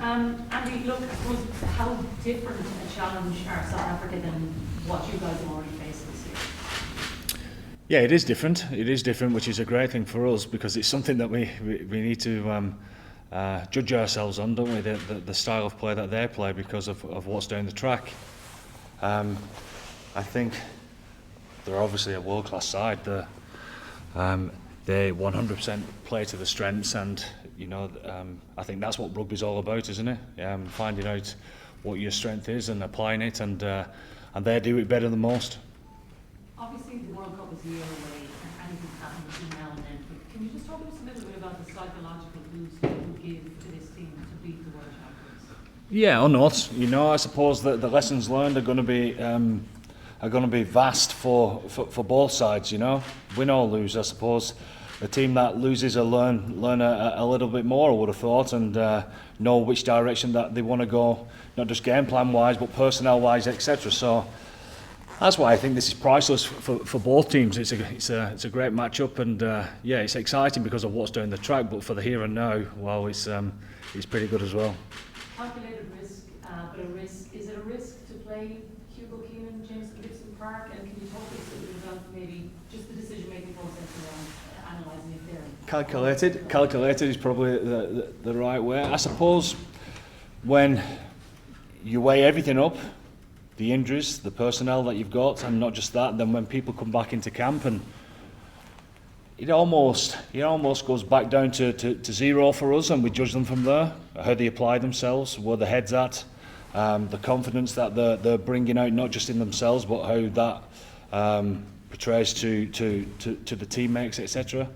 Andy, look, I suppose how different a challenge are South Africa than what you guys have already faced this year? Yeah, it is different. It is different, which is a great thing for us because it's something that we need to judge ourselves on, don't we? The style of play that they play because of what's down the track. I think they're obviously a world-class side. They 100% play to the strengths, and I think that's what rugby's all about, isn't it? Finding out what your strength is and applying it, and they do it better than most. Obviously, the World Cup is a year away, and anything can happen between now and then. But can you just talk to us a little bit about the psychological boost it would give to this team to beat the world champions? Yeah, or not. I suppose that the lessons learned are going to be vast for both sides. Win or lose, I suppose. The team that loses will learn a little bit more, I would have thought, and know which direction that they want to go, not just game plan wise, but personnel wise, etc. So that's why I think this is priceless for both teams. It's a great matchup, and it's exciting because of what's down the track. But for the here and now, well, it's pretty good as well. Calculated risk, but a risk. Is it a risk to play Hugo Keenan, Jameson Gibson Park, and can you talk to us a bit about maybe just the decision-making process around analysing it there? Calculated is probably the right way. I suppose when you weigh everything up, the injuries, the personnel that you've got, and not just that, then when people come back into camp, and it almost goes back down to zero for us, and we judge them from there, how they apply themselves, where their head's at, the confidence that they're bringing out, not just in themselves, but how that portrays to the teammates, etc.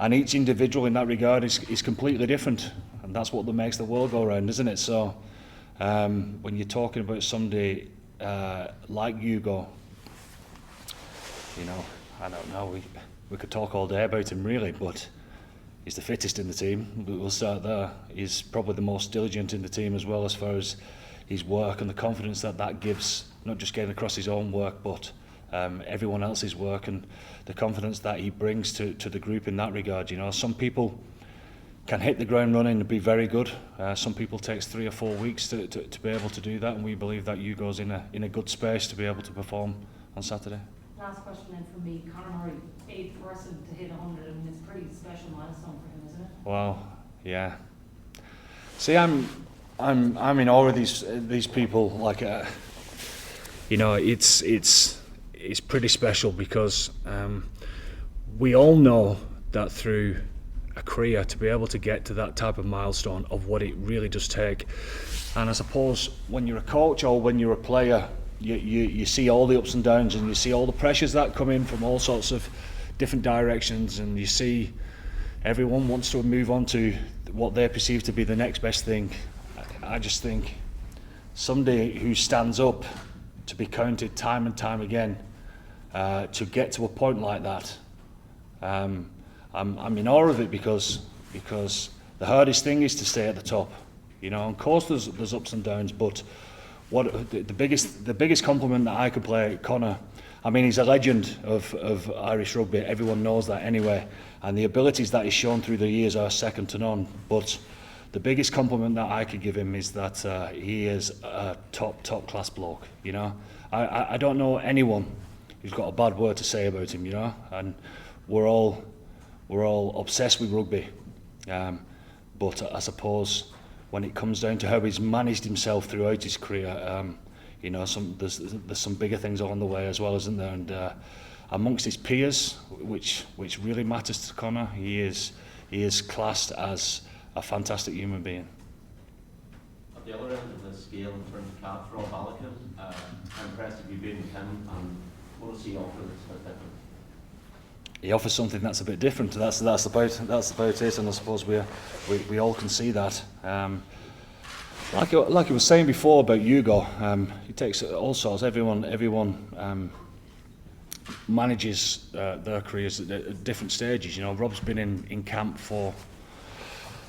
And each individual in that regard is completely different, and that's what makes the world go round, isn't it? So when you're talking about somebody like Hugo, I don't know, we could talk all day about him really, but he's the fittest in the team. We'll start there. He's probably the most diligent in the team as well, as far as his work and the confidence that gives, not just getting across his own work, but everyone else's work, and the confidence that he brings to the group in that regard. Some people can hit the ground running and be very good. Some people takes 3 or 4 weeks to be able to do that, and we believe that Hugo's in a good space to be able to perform on Saturday. Last question then from me. Conor Murray, 8th person to hit 100, and it's a pretty special milestone for him, isn't it? Wow, yeah. See, I'm in awe of these people. Like, it's pretty special because we all know that through a career to be able to get to that type of milestone of what it really does take. And I suppose when you're a coach or when you're a player, you see all the ups and downs, and you see all the pressures that come in from all sorts of different directions, and you see everyone wants to move on to what they perceive to be the next best thing. I just think somebody who stands up to be counted time and time again, to get to a point like that, I'm in awe of it because the hardest thing is to stay at the top. Of course there's ups and downs, but what the biggest compliment that I could play Conor, I mean, he's a legend of Irish rugby. Everyone knows that anyway, and the abilities that he's shown through the years are second to none. But the biggest compliment that I could give him is that he is a top class bloke. I don't know anyone who's got a bad word to say about him. And we're all obsessed with rugby, but I suppose when it comes down to how he's managed himself throughout his career, there's some bigger things along the way as well, isn't there? And amongst his peers, which really matters to Conor, he is classed as a fantastic human being. At the other end of the scale, in terms of cap, Rob Balakin, how impressed have you been with him, and what does he offer that's a bit different? He offers something that's a bit different. That's about it, and I suppose we all can see that. Like I was saying before about Hugo, he takes all sorts. Everyone manages their careers at different stages. Rob's been in camp for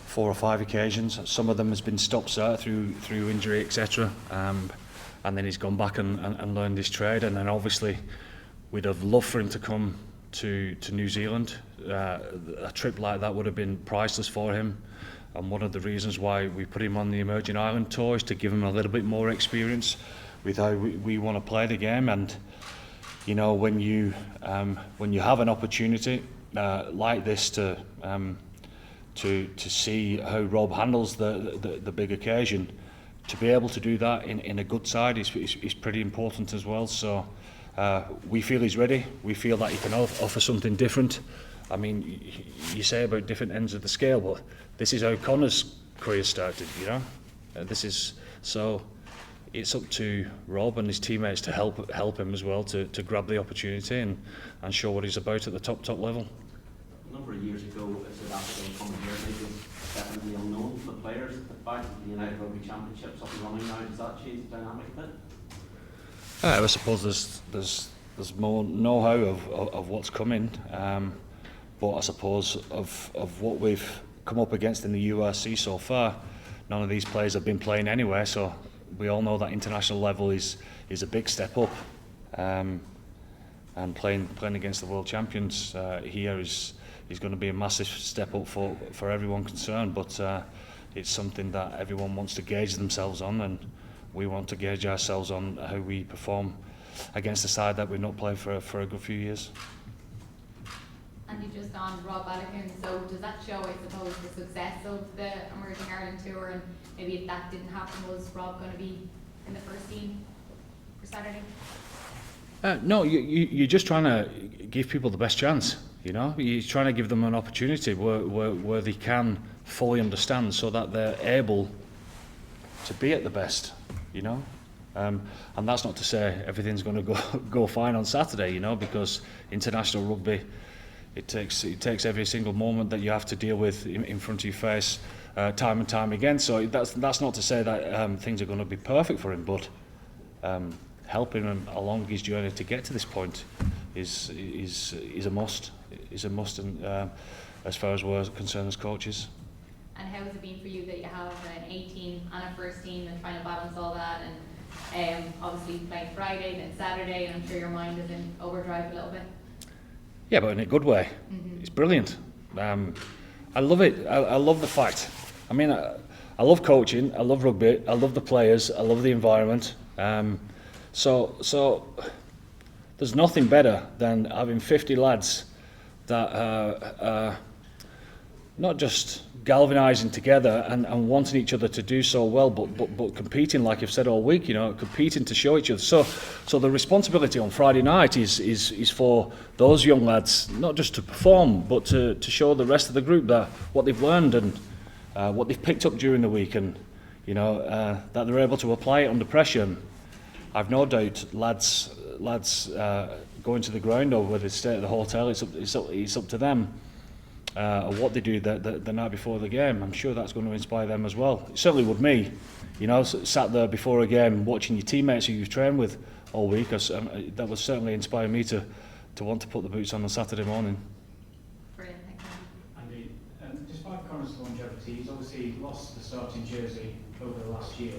4 or 5 occasions. Some of them has been stopped through injury, etc. And then he's gone back and learned his trade. And then obviously we'd have loved for him to come to New Zealand. A trip like that would have been priceless for him. and one of the reasons why we put him on the Emerging Ireland tour is to give him a little bit more experience with how we want to play the game. And you know, when you have an opportunity like this to see how Rob handles the big occasion, to be able to do that in a good side is pretty important as well. So we feel he's ready. We feel that he can offer something different. I mean, you say about different ends of the scale, but this is how Connor's career started, you know. So it's up to Rob and his teammates to help him as well to grab the opportunity and show what he's about at the top level. A number of years ago, South Africa coming here, maybe was definitely unknown for the players. The fact that the United Rugby Championships up and running now, does that change the dynamic a bit? I suppose there's more know-how of what's coming, but I suppose of what we've come up against in the URC so far, none of these players have been playing anywhere. So we all know that international level is a big step up, and playing against the world champions here is going to be a massive step up for everyone concerned. But it's something that everyone wants to gauge themselves on, and we want to gauge ourselves on how we perform against a side that we've not played for a good few years. And you just on Rob Balogun, so does that show, I suppose, the success of the Emerging Ireland Tour, and maybe if that didn't happen, was Rob going to be in the first team for Saturday? No, you're just trying to give people the best chance, you know. You're trying to give them an opportunity where they can fully understand, so that they're able to be at the best, you know. And that's not to say everything's going to go fine on Saturday, you know, because international rugby, it takes every single moment that you have to deal with in front of your face time and time again. So that's not to say that things are going to be perfect for him, but helping him along his journey to get to this point is a must. Is a must, and as far as we're concerned as coaches. And how has it been for you that you have an A team and a first team and trying to balance all that, and obviously playing Friday then Saturday, and I'm sure your mind is in overdrive a little bit? Yeah, but in a good way. Mm-hmm. It's brilliant. I love it. I love the fact. I mean, I love coaching. I love rugby. I love the players. I love the environment. So there's nothing better than having 50 lads that are not just galvanising together and wanting each other to do so well, but competing, like I've said all week, you know, competing to show each other. So the responsibility on Friday night is for those young lads, not just to perform, but to show the rest of the group that what they've learned and what they've picked up during the week, and you know that they're able to apply it under pressure. And I've no doubt lads going to the ground, or whether they stay at the hotel, it's up to them. What they do the night before the game. I'm sure that's going to inspire them as well. It certainly would me, you know, sat there before a game watching your teammates who you've trained with all week. That would certainly inspire me to want to put the boots on Saturday morning. Brilliant, thank you. Andy, despite Connor's longevity, he's obviously lost the starting jersey over the last year.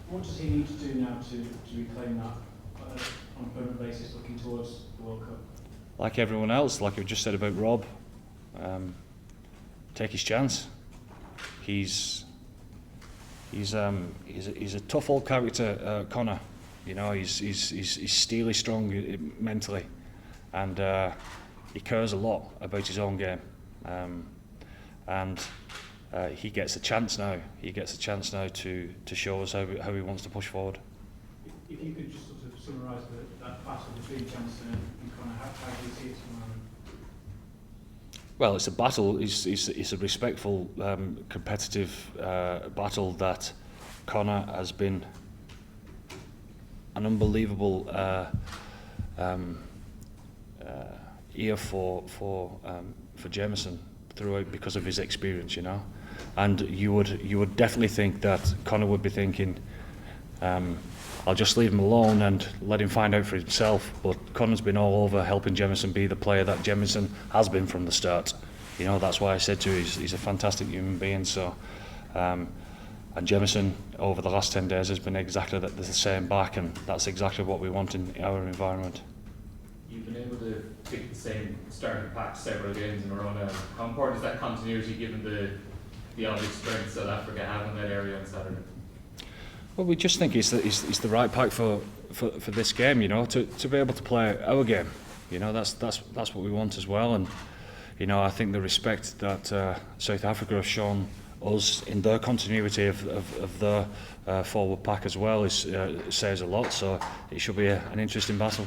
What does he need to do now to reclaim that on a permanent basis, looking towards the World Cup? Like everyone else, like I've just said about Rob, take his chance. He's a tough old character, Connor. You know, he's steely strong mentally, and he cares a lot about his own game. And he gets a chance now. He gets a chance now to show us how he wants to push forward. If you could just sort of summarise that battle between Johnson and Connor, how do you see it tomorrow? Well, it's a battle. It's a respectful, competitive battle that Connor has been an unbelievable ear for Jameson throughout, because of his experience, you know. And you would definitely think that Connor would be thinking, I'll just leave him alone and let him find out for himself. But Connor's been all over helping Jameson be the player that Jameson has been from the start. You know, that's why I said to you, he's a fantastic human being. So, and Jameson over the last 10 days has been exactly the same back, and that's exactly what we want in our environment. You've been able to pick the same starting pack several games in a row now. How important is that continuity, given the the obvious strength South Africa have in that area on Saturday? Well, we just think it's the right pack for this game, you know, to be able to play our game. You know, that's what we want as well. And you know, I think the respect that South Africa have shown us in their continuity of their forward pack as well says a lot. So it should be an interesting battle.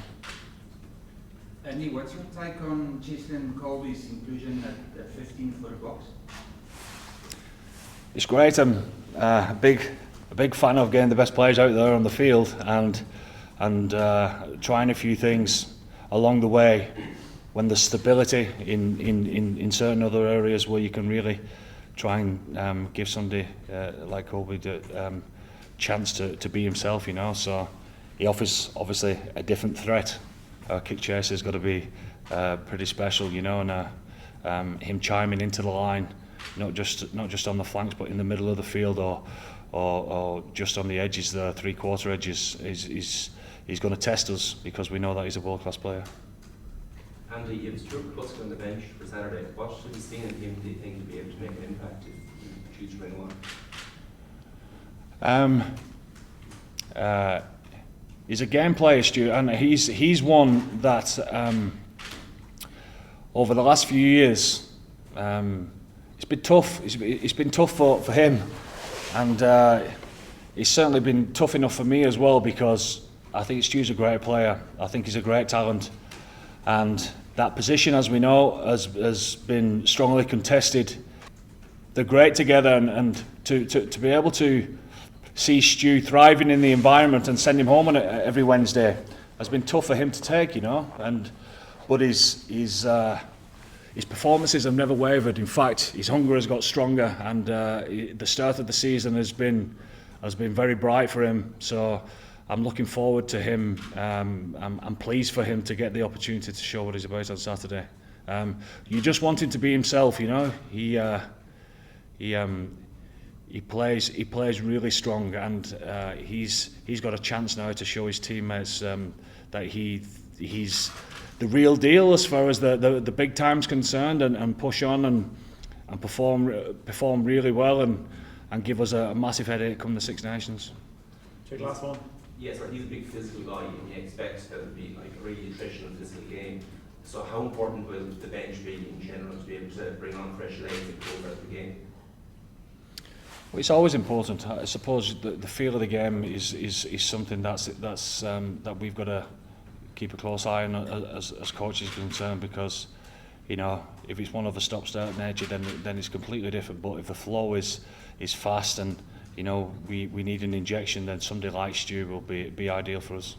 Andy, what's your take on Cheslin Colby's inclusion at 15 for the box? It's great. I'm a big fan of getting the best players out there on the field and trying a few things along the way when there's stability in certain other areas where you can really try and give somebody like Colby the chance to be himself, you know. So he offers obviously a different threat. Kick chaser has got to be pretty special, you know, and him chiming into the line, not just on the flanks but in the middle of the field or just on the edges, the 3/4 edges, he's going to test us because we know that he's a world-class player. Andy, you've Stuart Clusker on the bench for Saturday. What have you seen in him, do you think, to be able to make an impact if you choose to bring him on? He's a game player, Stuart, and he's one that over the last few years it's been tough. It's been tough for him, and it's certainly been tough enough for me as well, because I think Stu's a great player. I think he's a great talent, and that position, as we know, has been strongly contested. They're great together, and to be able to see Stu thriving in the environment and send him home on it every Wednesday has been tough for him to take, you know. But his performances have never wavered. In fact, his hunger has got stronger, and the start of the season has been very bright for him. So I'm looking forward to him. I'm pleased for him to get the opportunity to show what he's about on Saturday. You just want him to be himself, you know. He plays really strong, and he's got a chance now to show his teammates that he's the real deal as far as the big time's concerned, and push on and perform really well and give us a massive headache come the Six Nations. Take last one. Yes, sir, he's a big physical guy, and you expect that it'll be like a really attritional physical game. So how important will the bench be in general to be able to bring on fresh legs and go throughout the game? Well, it's always important. I suppose the feel of the game is something that we've got to keep a close eye on as coaches are concerned, because you know, if it's one of a stop-start nature, then it's completely different. But if the flow is fast, and you know, we need an injection, then somebody like Stu will be ideal for us.